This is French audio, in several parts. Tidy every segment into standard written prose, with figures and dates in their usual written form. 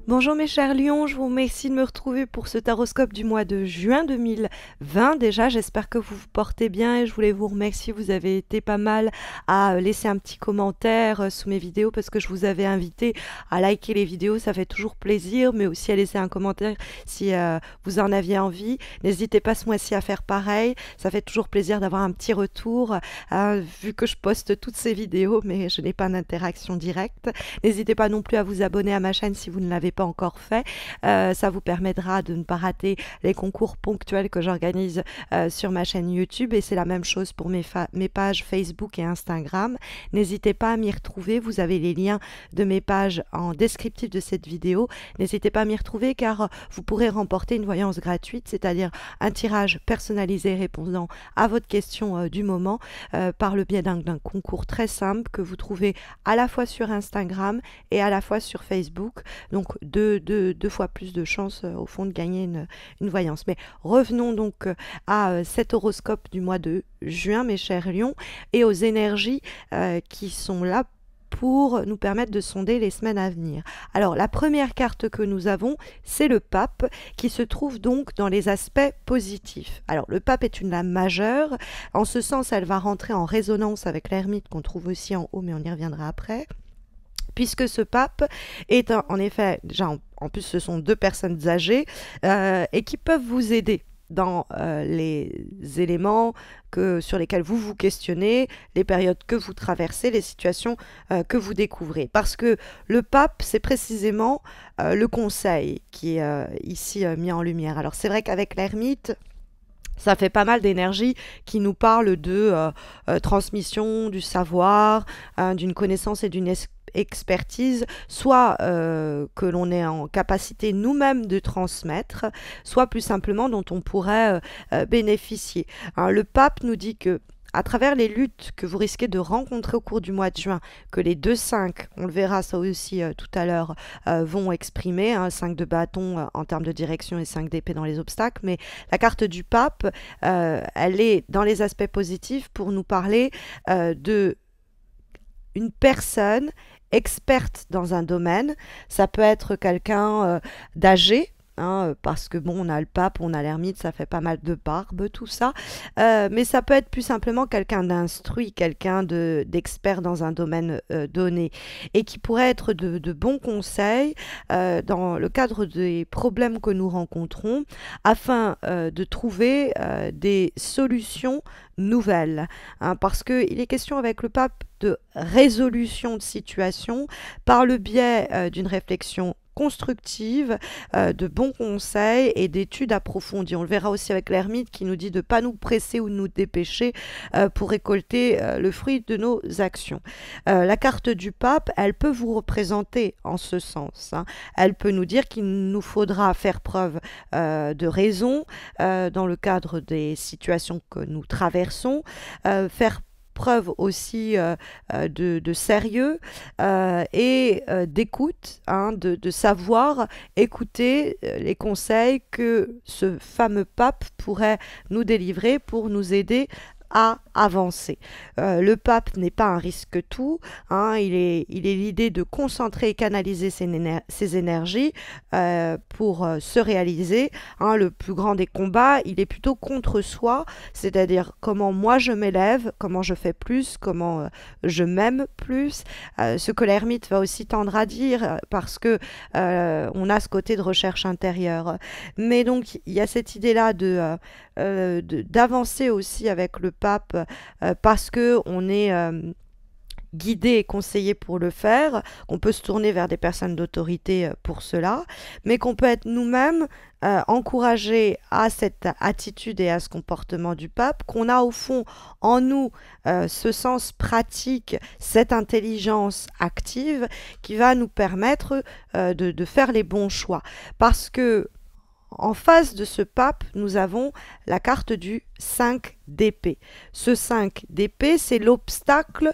Bonjour mes chers lions, je vous remercie de me retrouver pour ce taroscope du mois de juin 2020. Déjà, j'espère que vous vous portez bien et je voulais vous remercier. Vous avez été pas mal à laisser un petit commentaire sous mes vidéos parce que je vous avais invité à liker les vidéos, ça fait toujours plaisir, mais aussi à laisser un commentaire si vous en aviez envie. N'hésitez pas ce mois-ci à faire pareil, ça fait toujours plaisir d'avoir un petit retour, vu que je poste toutes ces vidéos, mais je n'ai pas d'interaction directe. N'hésitez pas non plus à vous abonner à ma chaîne si vous ne l'avez pas encore fait. Ça vous permettra de ne pas rater les concours ponctuels que j'organise sur ma chaîne YouTube, et c'est la même chose pour mes pages Facebook et Instagram. N'hésitez pas à m'y retrouver, vous avez les liens de mes pages en descriptif de cette vidéo. N'hésitez pas à m'y retrouver car vous pourrez remporter une voyance gratuite, c'est-à-dire un tirage personnalisé répondant à votre question du moment par le biais d'un concours très simple que vous trouvez à la fois sur Instagram et à la fois sur Facebook. Donc deux fois plus de chances au fond de gagner une voyance. Mais revenons donc à cet horoscope du mois de juin, mes chers lions, et aux énergies qui sont là pour nous permettre de sonder les semaines à venir. Alors la première carte que nous avons, c'est le pape, qui se trouve donc dans les aspects positifs. Alors le pape est une lame majeure, en ce sens elle va rentrer en résonance avec l'ermite qu'on trouve aussi en haut, mais on y reviendra après, puisque ce pape est en effet, déjà en plus ce sont deux personnes âgées et qui peuvent vous aider dans les éléments sur lesquels vous vous questionnez, les périodes que vous traversez, les situations que vous découvrez. Parce que le pape, c'est précisément le conseil qui est ici mis en lumière. Alors c'est vrai qu'avec l'ermite, ça fait pas mal d'énergie qui nous parle de transmission, du savoir, d'une connaissance et d'une expertise, soit que l'on est en capacité nous-mêmes de transmettre, soit plus simplement dont on pourrait bénéficier. Hein, le pape nous dit que à travers les luttes que vous risquez de rencontrer au cours du mois de juin, que les 2-5, on le verra ça aussi tout à l'heure, vont exprimer, 5 de bâton en termes de direction et 5 d'épée dans les obstacles, mais la carte du pape, elle est dans les aspects positifs pour nous parler de une personne experte dans un domaine. Ça peut être quelqu'un d'âgé, parce que bon, on a le pape, on a l'ermite, ça fait pas mal de barbe, tout ça. Mais ça peut être plus simplement quelqu'un d'instruit, quelqu'un d'expert dans un domaine donné, et qui pourrait être de bons conseils dans le cadre des problèmes que nous rencontrons, afin de trouver des solutions nouvelles. Parce qu'il est question avec le pape de résolution de situation par le biais d'une réflexion constructive, de bons conseils et d'études approfondies. On le verra aussi avec l'ermite qui nous dit de ne pas nous presser ou nous dépêcher pour récolter le fruit de nos actions. La carte du pape, elle peut vous représenter en ce sens. Elle peut nous dire qu'il nous faudra faire preuve de raison dans le cadre des situations que nous traversons, faire preuve aussi de sérieux et d'écoute, de savoir écouter les conseils que ce fameux pape pourrait nous délivrer pour nous aider à avancer. Le pape n'est pas un risque-tout, il est l'idée de concentrer et canaliser ses énergies pour se réaliser. Le plus grand des combats, il est plutôt contre soi, c'est-à-dire comment moi je m'élève, comment je fais plus, comment je m'aime plus. Ce que l'ermite va aussi tendre à dire, parce que on a ce côté de recherche intérieure. Mais donc il y a cette idée-là d'avancer aussi avec le pape parce que on est guidé et conseillé pour le faire, qu'on peut se tourner vers des personnes d'autorité pour cela, mais qu'on peut être nous-mêmes encouragés à cette attitude et à ce comportement du pape, qu'on a au fond en nous ce sens pratique, cette intelligence active qui va nous permettre de faire les bons choix. Parce que en face de ce pape, nous avons la carte du 5 d'épée. Ce 5 d'épée, c'est l'obstacle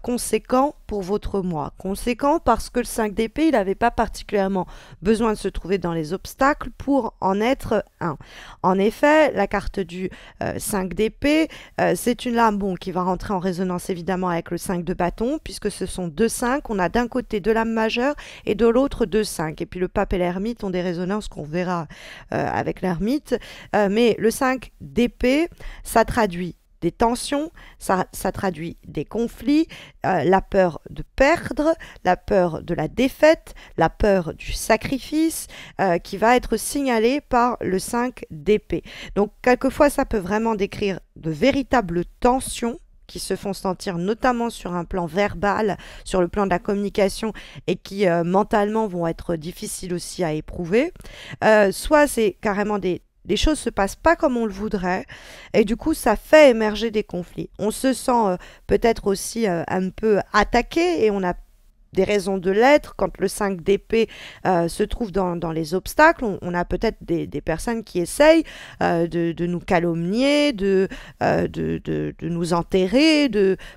conséquent pour votre mois. Conséquent parce que le 5 d'épée, il n'avait pas particulièrement besoin de se trouver dans les obstacles pour en être un. En effet, la carte du 5 d'épée, c'est une lame qui va rentrer en résonance évidemment avec le 5 de bâton, puisque ce sont deux 5. On a d'un côté deux lames majeures et de l'autre deux 5. Et puis le pape et l'ermite ont des résonances qu'on verra avec l'ermite. Mais le 5 d'épée, ça traduit des tensions, ça traduit des conflits, la peur de perdre, la peur de la défaite, la peur du sacrifice qui va être signalée par le 5 d'épée. Donc quelquefois ça peut vraiment décrire de véritables tensions qui se font sentir notamment sur un plan verbal, sur le plan de la communication et qui mentalement vont être difficiles aussi à éprouver. Soit c'est carrément les choses se passent pas comme on le voudrait et du coup ça fait émerger des conflits. On se sent peut-être aussi un peu attaqué et on a des raisons de l'être. Quand le 5 d'épée se trouve dans les obstacles, on a peut-être des personnes qui essayent de nous calomnier, de nous enterrer,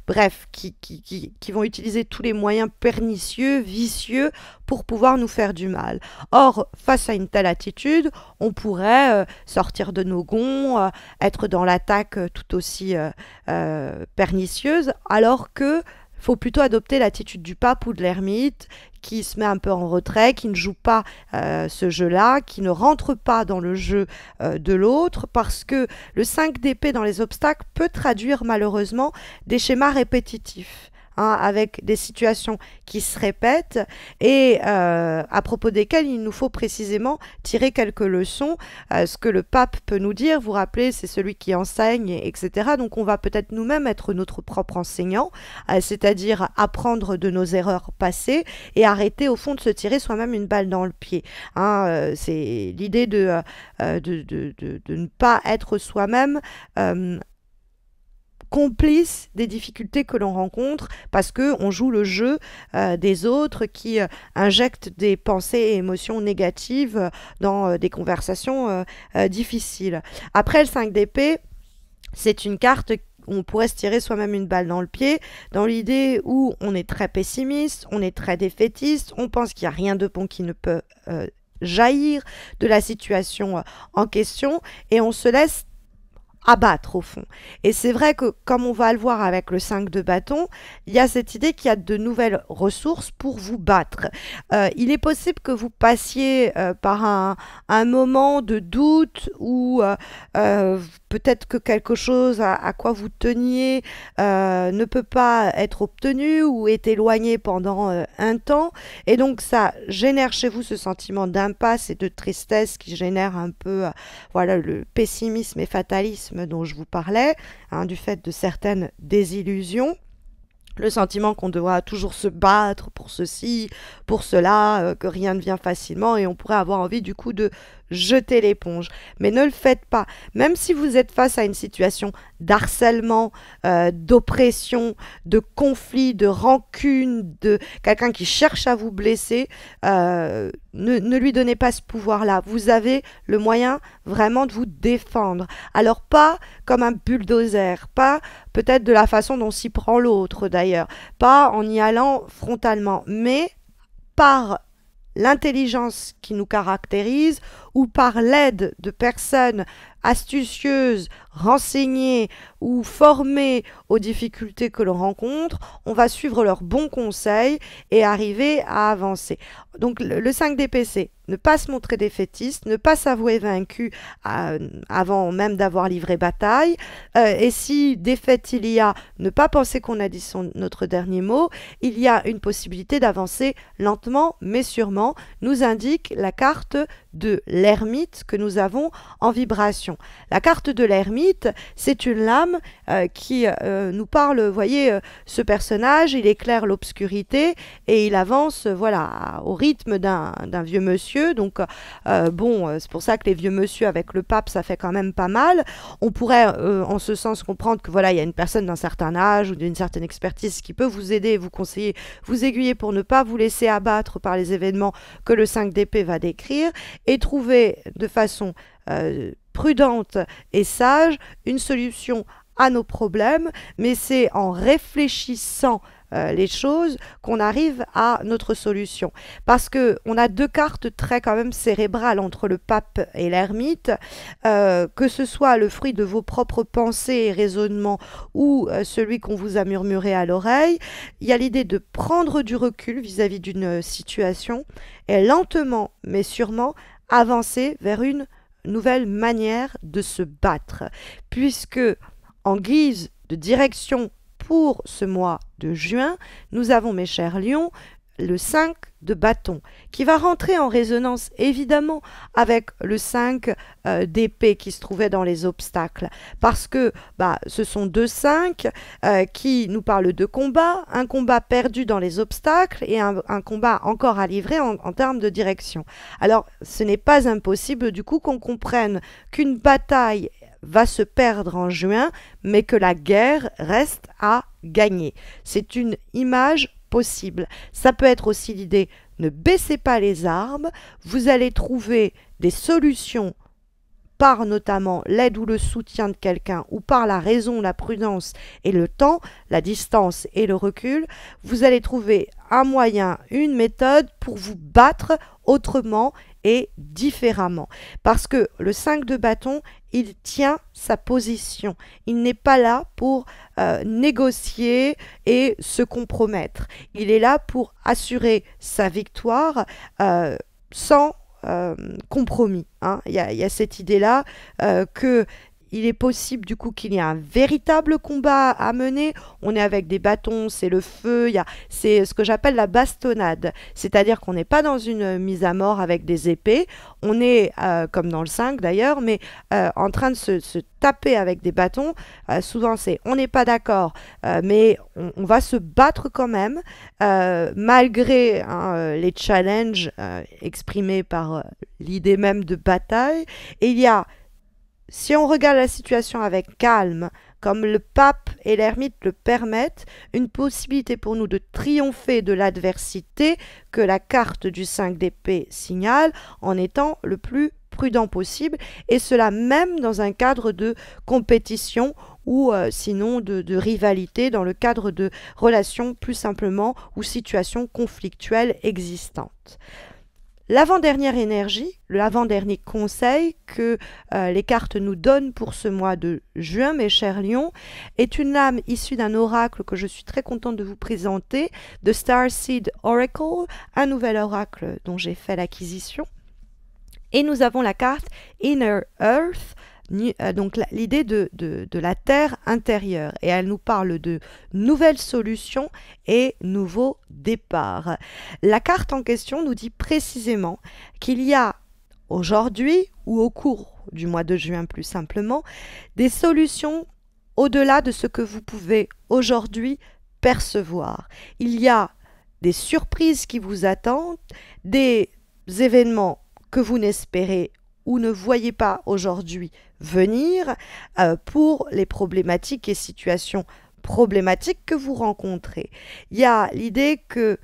bref, qui vont utiliser tous les moyens pernicieux, vicieux pour pouvoir nous faire du mal. Or, face à une telle attitude, on pourrait sortir de nos gonds, être dans l'attaque tout aussi pernicieuse, alors que faut plutôt adopter l'attitude du pape ou de l'ermite qui se met un peu en retrait, qui ne joue pas ce jeu-là, qui ne rentre pas dans le jeu de l'autre, parce que le 5 d'épée dans les obstacles peut traduire malheureusement des schémas répétitifs. Avec des situations qui se répètent et à propos desquelles il nous faut précisément tirer quelques leçons. Ce que le pape peut nous dire, vous rappelez, c'est celui qui enseigne, etc. Donc on va peut-être nous-mêmes être notre propre enseignant, c'est-à-dire apprendre de nos erreurs passées et arrêter au fond de se tirer soi-même une balle dans le pied. C'est l'idée de ne pas être soi-même complice des difficultés que l'on rencontre parce qu'on joue le jeu des autres qui injectent des pensées et émotions négatives dans des conversations difficiles. Après, le 5 d'épée, c'est une carte où on pourrait se tirer soi-même une balle dans le pied, dans l'idée où on est très pessimiste, on est très défaitiste, on pense qu'il n'y a rien de bon qui ne peut jaillir de la situation en question et on se laisse abattre au fond. Et c'est vrai que, comme on va le voir avec le 5 de bâton, il y a cette idée qu'il y a de nouvelles ressources pour vous battre. Il est possible que vous passiez par un moment de doute ou peut-être que quelque chose à quoi vous teniez ne peut pas être obtenu ou est éloigné pendant un temps. Et donc ça génère chez vous ce sentiment d'impasse et de tristesse qui génère un peu voilà, le pessimisme et fatalisme dont je vous parlais, du fait de certaines désillusions. Le sentiment qu'on devra toujours se battre pour ceci, pour cela, que rien ne vient facilement et on pourrait avoir envie du coup de jeter l'éponge. Mais ne le faites pas. Même si vous êtes face à une situation d'harcèlement, d'oppression, de conflit, de rancune, de quelqu'un qui cherche à vous blesser, ne lui donnez pas ce pouvoir-là. Vous avez le moyen vraiment de vous défendre. Alors pas comme un bulldozer, pas peut-être de la façon dont s'y prend l'autre d'ailleurs, pas en y allant frontalement, mais par l'intelligence qui nous caractérise ou par l'aide de personnes astucieuses, renseignées ou formées aux difficultés que l'on rencontre, on va suivre leurs bons conseils et arriver à avancer. Donc le 5 d'épée, c'est ne pas se montrer défaitiste, ne pas s'avouer vaincu avant même d'avoir livré bataille, et si défaite il y a, ne pas penser qu'on a dit notre dernier mot, il y a une possibilité d'avancer lentement mais sûrement, nous indique la carte de l'ermite que nous avons en vibration. La carte de l'ermite, c'est une lame qui nous parle, vous voyez, ce personnage, il éclaire l'obscurité et il avance voilà, au rythme d'un vieux monsieur. Donc, c'est pour ça que les vieux monsieur avec le pape, ça fait quand même pas mal. On pourrait, en ce sens, comprendre que voilà, il y a une personne d'un certain âge ou d'une certaine expertise qui peut vous aider, vous conseiller, vous aiguiller pour ne pas vous laisser abattre par les événements que le 5 d'épée va décrire et trouver de façon prudente et sage une solution à nos problèmes, mais c'est en réfléchissant les choses qu'on arrive à notre solution. Parce que on a deux cartes très quand même cérébrales entre le pape et l'ermite, que ce soit le fruit de vos propres pensées et raisonnements ou celui qu'on vous a murmuré à l'oreille. Il y a l'idée de prendre du recul vis-à-vis d'une situation et lentement mais sûrement avancer vers une nouvelle manière de se battre, puisque en guise de direction pour ce mois de juin, nous avons, mes chers lions, le 5 de bâton, qui va rentrer en résonance évidemment avec le 5 d'épée qui se trouvait dans les obstacles, parce que ce sont deux 5 qui nous parlent de combat, un combat perdu dans les obstacles et un combat encore à livrer en termes de direction. Alors ce n'est pas impossible du coup qu'on comprenne qu'une bataille va se perdre en juin, mais que la guerre reste à gagner. C'est une image possible. Ça peut être aussi l'idée, ne baissez pas les armes, vous allez trouver des solutions par notamment l'aide ou le soutien de quelqu'un, ou par la raison, la prudence et le temps, la distance et le recul, vous allez trouver un moyen, une méthode pour vous battre autrement et différemment. Parce que le 5 de bâton, il tient sa position. Il n'est pas là pour négocier et se compromettre. Il est là pour assurer sa victoire sans compromis. Il y a cette idée-là que il est possible du coup qu'il y ait un véritable combat à mener. On est avec des bâtons, c'est le feu, c'est ce que j'appelle la bastonnade. C'est-à-dire qu'on n'est pas dans une mise à mort avec des épées, on est, comme dans le 5 d'ailleurs, mais en train de se taper avec des bâtons. Souvent c'est on n'est pas d'accord, mais on va se battre quand même, malgré les challenges exprimés par l'idée même de bataille. Et il y a, si on regarde la situation avec calme, comme le pape et l'ermite le permettent, une possibilité pour nous de triompher de l'adversité que la carte du 5 d'épée signale en étant le plus prudent possible, et cela même dans un cadre de compétition ou sinon de rivalité, dans le cadre de relations plus simplement ou situations conflictuelles existantes. L'avant-dernière énergie, l'avant-dernier conseil que les cartes nous donnent pour ce mois de juin, mes chers lions, est une lame issue d'un oracle que je suis très contente de vous présenter, de Starseed Oracle, un nouvel oracle dont j'ai fait l'acquisition. Et nous avons la carte Inner Earth, donc l'idée de la terre intérieure, et elle nous parle de nouvelles solutions et nouveaux départs. La carte en question nous dit précisément qu'il y a aujourd'hui, ou au cours du mois de juin plus simplement, des solutions au-delà de ce que vous pouvez aujourd'hui percevoir. Il y a des surprises qui vous attendent, des événements que vous n'espérez ou ne voyez pas aujourd'hui venir pour les problématiques et situations problématiques que vous rencontrez. Il y a l'idée que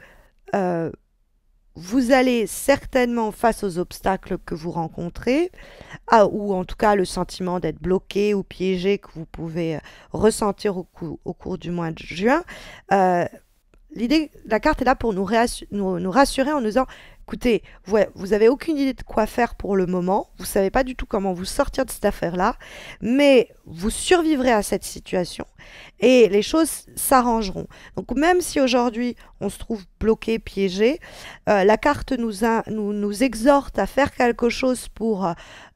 vous allez certainement, face aux obstacles que vous rencontrez, ou en tout cas le sentiment d'être bloqué ou piégé que vous pouvez ressentir au cours du mois de juin, la carte est là pour nous rassurer en nous disant, écoutez, vous avez aucune idée de quoi faire pour le moment, vous ne savez pas du tout comment vous sortir de cette affaire-là, mais vous survivrez à cette situation et les choses s'arrangeront. Donc même si aujourd'hui on se trouve bloqué, piégé, la carte nous exhorte à faire quelque chose pour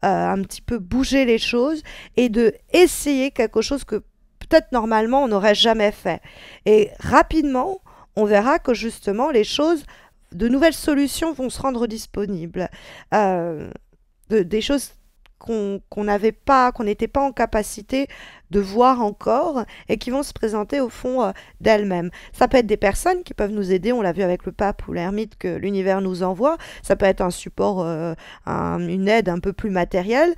un petit peu bouger les choses et de essayer quelque chose que peut-être normalement on n'aurait jamais fait. Et rapidement, on verra que justement les choses, de nouvelles solutions vont se rendre disponibles. Des choses qu'on n'était pas en capacité de voir encore et qui vont se présenter au fond d'elles-mêmes. Ça peut être des personnes qui peuvent nous aider, on l'a vu avec le pape ou l'ermite que l'univers nous envoie, ça peut être un support, une aide un peu plus matérielle,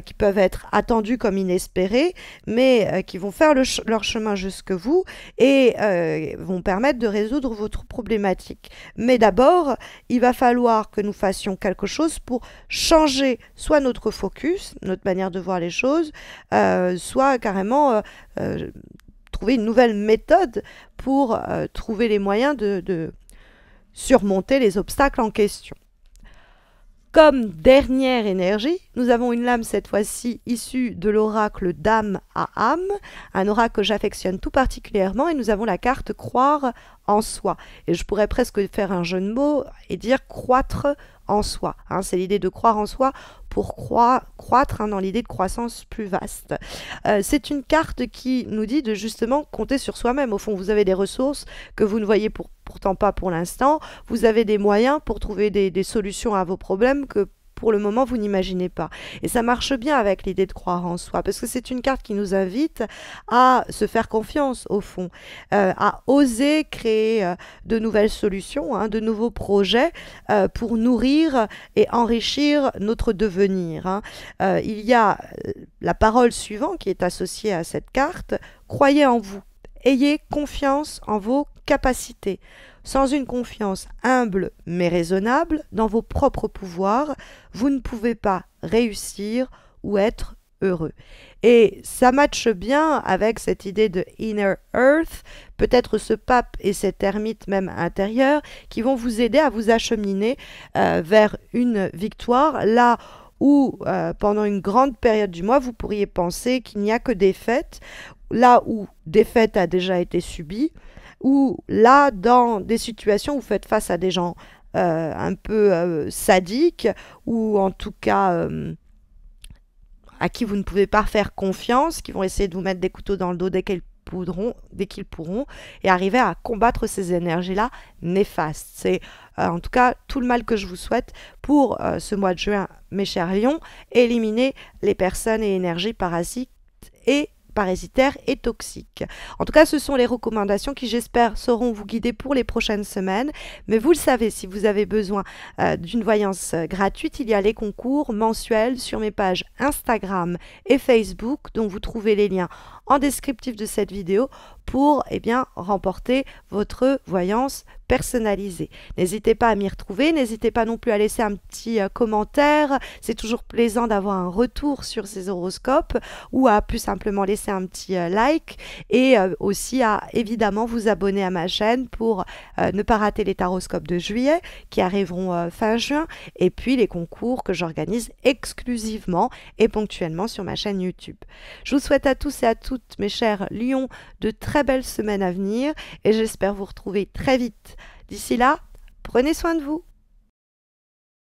qui peuvent être attendues comme inespérées, mais qui vont faire leur chemin jusque vous et vont permettre de résoudre votre problématique. Mais d'abord, il va falloir que nous fassions quelque chose pour changer soit notre focus, notre manière de voir les choses, soit va carrément trouver une nouvelle méthode pour trouver les moyens de surmonter les obstacles en question. Comme dernière énergie, nous avons une lame cette fois-ci issue de l'oracle d'âme à âme, un oracle que j'affectionne tout particulièrement, et nous avons la carte croire en soi. Et je pourrais presque faire un jeu de mots et dire croître en soi. Hein, c'est l'idée de croire en soi pour croître dans l'idée de croissance plus vaste. C'est une carte qui nous dit de justement compter sur soi-même. Au fond, vous avez des ressources que vous ne voyez pourtant pas pour l'instant. Vous avez des moyens pour trouver des solutions à vos problèmes que pour le moment, vous n'imaginez pas. Et ça marche bien avec l'idée de croire en soi, parce que c'est une carte qui nous invite à se faire confiance, au fond, à oser créer de nouvelles solutions, hein, de nouveaux projets pour nourrir et enrichir notre devenir. Hein. Il y a la parole suivante qui est associée à cette carte. Croyez en vous. Ayez confiance en vos capacités. Sans une confiance humble mais raisonnable dans vos propres pouvoirs, vous ne pouvez pas réussir ou être heureux. Et ça matche bien avec cette idée de Inner Earth, peut-être ce pape et cette ermite même intérieure qui vont vous aider à vous acheminer vers une victoire, là où pendant une grande période du mois, vous pourriez penser qu'il n'y a que des fêtes, là où des fêtes a déjà été subies, ou là, dans des situations où vous faites face à des gens un peu sadiques, ou en tout cas à qui vous ne pouvez pas faire confiance, qui vont essayer de vous mettre des couteaux dans le dos dès qu'ils pourront, et arriver à combattre ces énergies-là néfastes. C'est en tout cas tout le mal que je vous souhaite pour ce mois de juin, mes chers lions. Éliminer les personnes et énergies parasitaires et toxiques. En tout cas, ce sont les recommandations qui, j'espère, sauront vous guider pour les prochaines semaines. Mais vous le savez, si vous avez besoin d'une voyance gratuite, il y a les concours mensuels sur mes pages Instagram et Facebook, dont vous trouvez les liens en descriptif de cette vidéo pour remporter votre voyance personnalisée. N'hésitez pas à m'y retrouver, n'hésitez pas non plus à laisser un petit commentaire, c'est toujours plaisant d'avoir un retour sur ces horoscopes, ou à plus simplement laisser un petit like, et aussi à évidemment vous abonner à ma chaîne pour ne pas rater les taroscopes de juillet qui arriveront fin juin, et puis les concours que j'organise exclusivement et ponctuellement sur ma chaîne YouTube. Je vous souhaite à tous et à toutes, mes chers lions, de très belles semaines à venir, et j'espère vous retrouver très vite. D'ici là, prenez soin de vous.